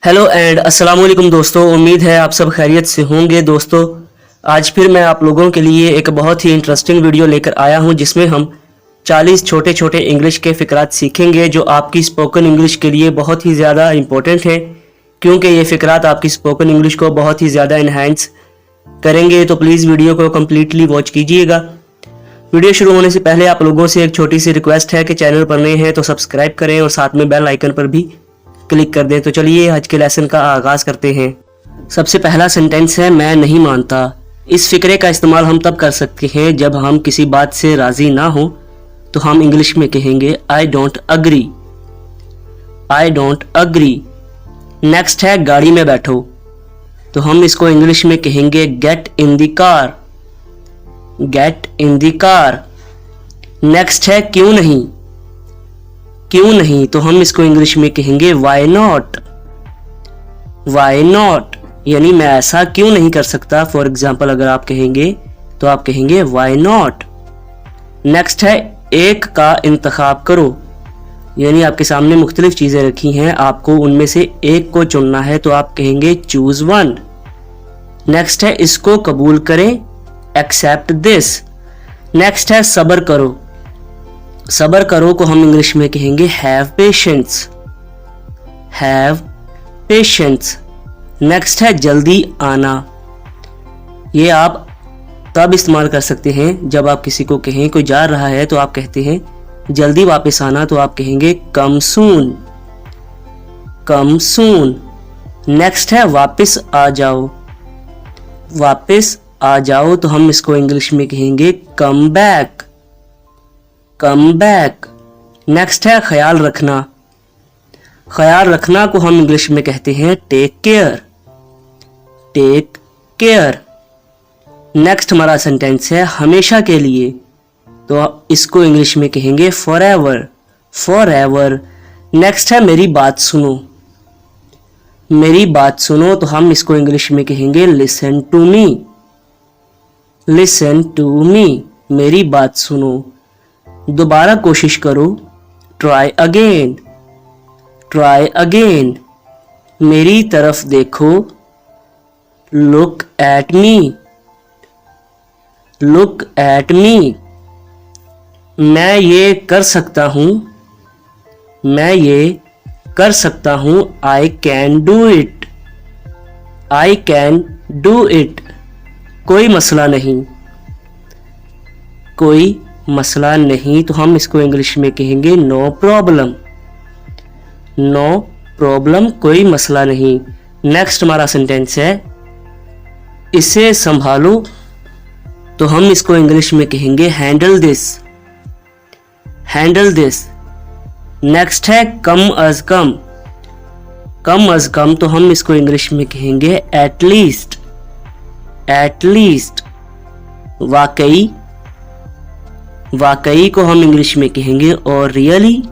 Hello and अस्सलाम वालेकुम दोस्तों। उम्मीद है आप सब खैरियत से होंगे। दोस्तों आज फिर मैं आप लोगों के लिए एक बहुत ही इंटरेस्टिंग वीडियो लेकर आया हूं जिसमें हम 40 छोटे छोटे इंग्लिश के फ़िक्रात सीखेंगे जो आपकी स्पोकन इंग्लिश के लिए बहुत ही ज़्यादा इम्पोर्टेंट हैं, क्योंकि ये फ़िक्रात आपकी स्पोकन इंग्लिश को बहुत ही ज़्यादा इन्हांस करेंगे। तो प्लीज़ वीडियो को कम्प्लीटली वॉच कीजिएगा। वीडियो शुरू होने से पहले आप लोगों से एक छोटी सी रिक्वेस्ट है कि चैनल पर नए हैं तो सब्सक्राइब करें और साथ में बेल आइकन पर भी क्लिक कर दें। तो चलिए आज के लेसन का आगाज़ करते हैं। सबसे पहला सेंटेंस है मैं नहीं मानता। इस फिक्रे का इस्तेमाल हम तब कर सकते हैं जब हम किसी बात से राज़ी ना हो, तो हम इंग्लिश में कहेंगे I don't agree. I don't agree. Next है गाड़ी में बैठो, तो हम इसको इंग्लिश में कहेंगे get in the car. Get in the car. Next है क्यों नहीं। क्यों नहीं, तो हम इसको इंग्लिश में कहेंगे वाई नॉट। वाई नॉट यानी मैं ऐसा क्यों नहीं कर सकता। फॉर एग्जाम्पल अगर आप कहेंगे तो आप कहेंगे वाई नॉट। नेक्स्ट है एक का इंतखाब करो, यानी आपके सामने मुख्तलिफ चीज़ें रखी हैं, आपको उनमें से एक को चुनना है, तो आप कहेंगे चूज वन। नेक्स्ट है इसको कबूल करें, एक्सेप्ट दिस। नेक्स्ट है सब्र करो। सब्र करो को हम इंग्लिश में कहेंगे have patience. Have patience. Next है जल्दी आना। ये आप तब इस्तेमाल कर सकते हैं जब आप किसी को कहें कोई जा रहा है तो आप कहते हैं जल्दी वापस आना, तो आप कहेंगे कम सून। कम सून। नेक्स्ट है वापस आ जाओ। वापस आ जाओ, तो हम इसको इंग्लिश में कहेंगे come back. Come back. Next है ख्याल रखना। ख्याल रखना को हम इंग्लिश में कहते हैं take care. Take care. Next हमारा सेंटेंस है हमेशा के लिए, तो इसको इंग्लिश में कहेंगे forever. Forever. Next है मेरी बात सुनो। मेरी बात सुनो, तो हम इसको इंग्लिश में कहेंगे listen to me. Listen to me. मेरी बात सुनो। दोबारा कोशिश करो, ट्राई अगेन। Try again. मेरी तरफ देखो, look at me. Look at me. मैं ये कर सकता हूं। मैं ये कर सकता हूं, I can do it. I can do it. कोई मसला नहीं। कोई मसला नहीं, तो हम इसको इंग्लिश में कहेंगे नो प्रॉब्लम। नो प्रॉब्लम, कोई मसला नहीं। नेक्स्ट हमारा सेंटेंस है इसे संभालो, तो हम इसको इंग्लिश में कहेंगे handle this. Handle this. Next है कम अज कम। कम अज कम, तो हम इसको इंग्लिश में कहेंगे एट लीस्ट। At least. वाकई। वाकई को हम इंग्लिश में कहेंगे और रियली।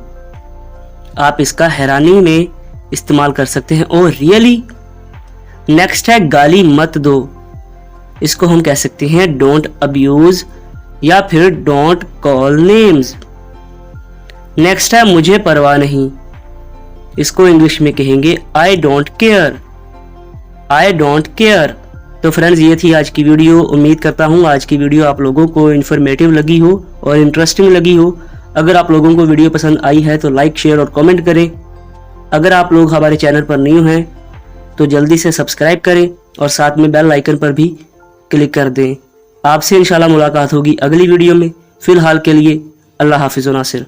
आप इसका हैरानी में इस्तेमाल कर सकते हैं और रियली। नेक्स्ट है गाली मत दो, इसको हम कह सकते हैं डोंट अब्यूज या फिर डोंट कॉल नेम्स। नेक्स्ट है मुझे परवाह नहीं, इसको इंग्लिश में कहेंगे I don't care. I don't care. तो फ्रेंड्स ये थी आज की वीडियो। उम्मीद करता हूँ आज की वीडियो आप लोगों को इन्फॉर्मेटिव लगी हो और इंटरेस्टिंग लगी हो। अगर आप लोगों को वीडियो पसंद आई है तो लाइक, शेयर और कमेंट करें। अगर आप लोग हमारे चैनल पर न्यू हैं तो जल्दी से सब्सक्राइब करें और साथ में बेल आइकन पर भी क्लिक कर दें। आपसे इंशाल्लाह मुलाकात होगी अगली वीडियो में। फ़िलहाल के लिए अल्लाह हाफिज़ व नासिर।